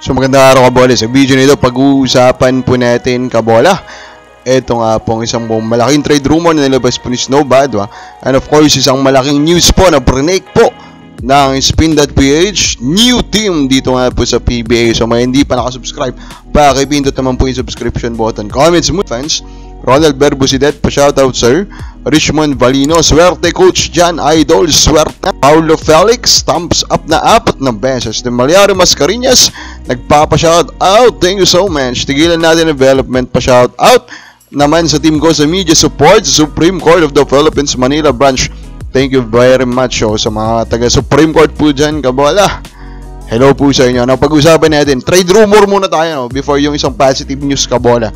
So magandang araw kabola. Sa video nito pag-uusapan po natin kabola. Ito nga pong isang malaking trade rumor na nilabas po ni Snowbad. And of course isang malaking news po na prinake po ng Spin.ph new team dito nga po sa PBA. So may hindi pa nakasubscribe, pakipindot naman po yung subscription button. Comments mo fans. Ronald Berbusidet, pa-shoutout sir. Richmond Valino, swerte coach Jan Idol, swerte. Paulo Felix, thumbs up na 4 na beses. Demaliaro Mascareñas, nagpapa-shoutout. Thank you so much. Tigilan natin development, pa-shoutout naman sa team ko sa media support, Supreme Court of the Philippines, Manila branch. Thank you very much sa mga taga Supreme Court po dyan, kabola. Hello po sa inyo. Pag-usapan natin, trade rumor muna tayo before yung isang positive news, kabola.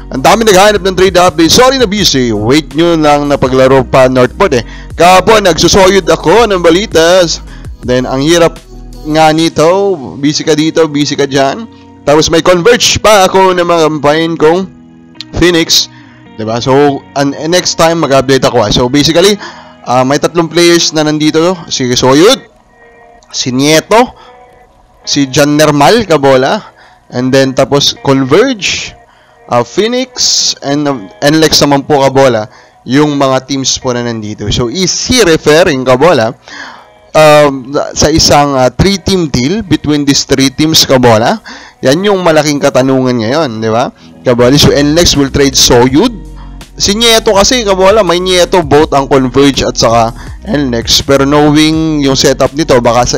Ang dami naghahanap ng trade update. Sorry na busy. Wait nyo lang na paglaro pa Northport Kahapon, nagsusoyod ako ng balitas. Then, ang hirap nga nito. Busy ka dito, busy ka dyan. Tapos may converge pa ako ng mga campaign kong Phoenix. Diba? So, next time mag-update ako. So, basically, may 3 players na nandito. Si Soyud, si Nieto, si Jan Nermal, kabola. And then, tapos Converge, Phoenix, and NLEX naman po, kabola, yung mga teams po na nandito. So, is he referring, kabola, sa isang 3-team deal between these 3 teams, kabola? Yan yung malaking katanungan ngayon, di ba? Kabola, so NLEX will trade Soyud. Si Nieto kasi, kabola, may Nieto both ang Converge at saka NLEX. Pero knowing yung setup nito, baka sa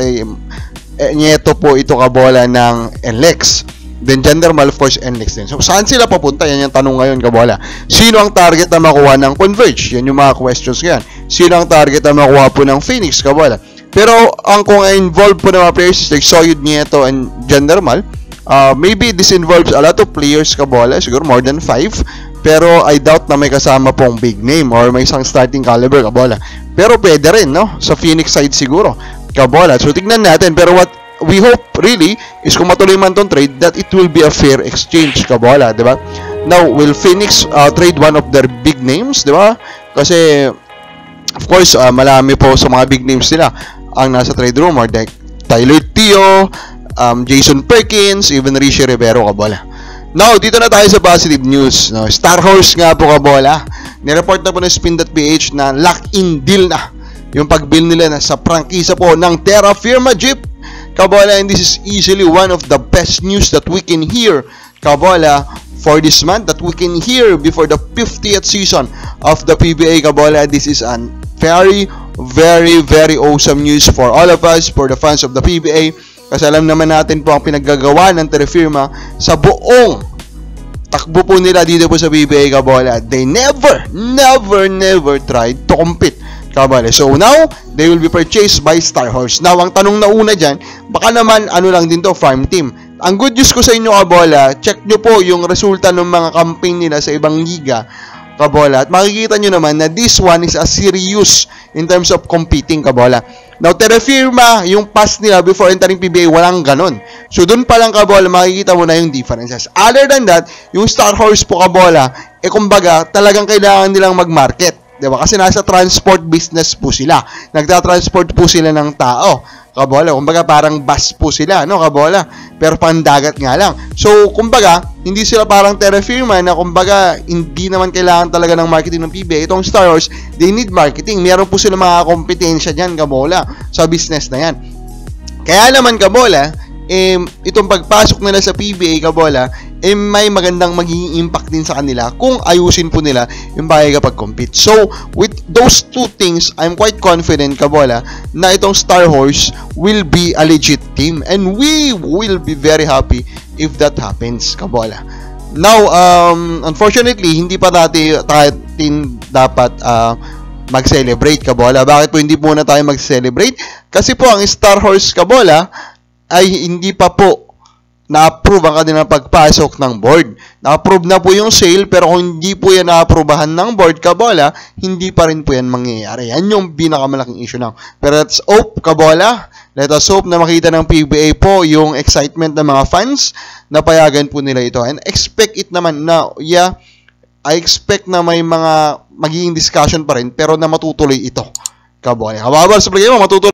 Nieto po ito, kabola, ng NLEX. Then Gendermal, of course, NLEX din. So, saan sila papunta? Yan yung tanong ngayon, kabola. Sino ang target na makuha ng Converge? Yan yung mga questions ngayon. Sino ang target na makuha po ng Phoenix, kabola? Pero, kung involved po ng mga players like Soyud, Nieto, and Gendermal, maybe this involves a lot of players, kabola. Siguro more than 5. Pero, I doubt na may kasama pong big name or may isang starting caliber, kabola. Pero, pwede rin, no? Sa Phoenix side siguro, kabola. So, tignan natin. Pero, what we hope really is kung matuloy man tong trade that it will be a fair exchange, kabola, di ba? Now, will Phoenix trade one of their big names, di ba? Kasi of course, malami po sa mga big names nila ang nasa trade rumor, like Tyler Teo, Jason Perkins, even Rishi Rivero, kabola. Now, dito na tayo sa positive news. No? Star Horse nga po, kabola. Nireport na po ng Spin.ph na lock-in deal na yung pag-bill nila na sa prangkisa po ng Terra Firma Jeep, kabola, and this is easily one of the best news that we can hear, kabola, for this month, that we can hear before the 50th season of the PBA, kabola. This is a very, very, very awesome news for all of us, for the fans of the PBA, kasi alam naman natin po ang pinaggagawa ng Terra Firma sa buong takbo po nila dito po sa PBA, kabola. They never tried to compete, kabola. So now, they will be purchased by Star Horse. Now, ang tanong na una dyan, baka naman ano lang din to, farm team. Ang good news ko sa inyo, kabola, check nyo po yung resulta ng mga campaign nila sa ibang liga, kabola. At makikita nyo naman na this one is a serious in terms of competing, kabola. Now, Terra Firma, yung pass nila before entering PBA, walang ganon. So, dun pa lang, kabola, makikita mo na yung differences. Other than that, yung Star Horse po, kabola, kumbaga, talagang kailangan nilang mag-market. Diba? Kasi nasa transport business po sila. Nagta-transport po sila ng tao, kabola. Kumbaga parang bus po sila, no, kabola. Pero pandagat nga lang. So, kumbaga, hindi sila parang Terra Firma na kumbaga hindi naman kailangan talaga ng marketing ng PBA. Itong Star Horse, they need marketing. Meron po sila mga kompetensya dyan, kabola, sa business na yan. Kaya naman, kabola, itong pagpasok nila sa PBA, kabola, may magandang magiging impact din sa kanila kung ayusin po nila yung bagay kapag compete. So, with those 2 things, I'm quite confident, kabola, na itong Star Horse will be a legit team and we will be very happy if that happens, kabola. Now, unfortunately, hindi pa natin dapat mag-celebrate, kabola. Bakit po hindi muna tayo mag-celebrate? Kasi po ang Star Horse, kabola, ay hindi pa po na-approve ang kanilang pagpasok ng board. Na-approve na po yung sale, pero kung hindi po yan na-approvehan ng board, kabola, hindi pa rin po yan mangyayari. Yan yung pinakamalaking issue lang. Pero let's hope, kabola, let us hope na makita ng PBA po yung excitement ng mga fans na payagan po nila ito. And expect it naman na, I expect na may mga magiging discussion pa rin, pero na matutuloy ito, kabola. Kababar sa play mo, matutuloy.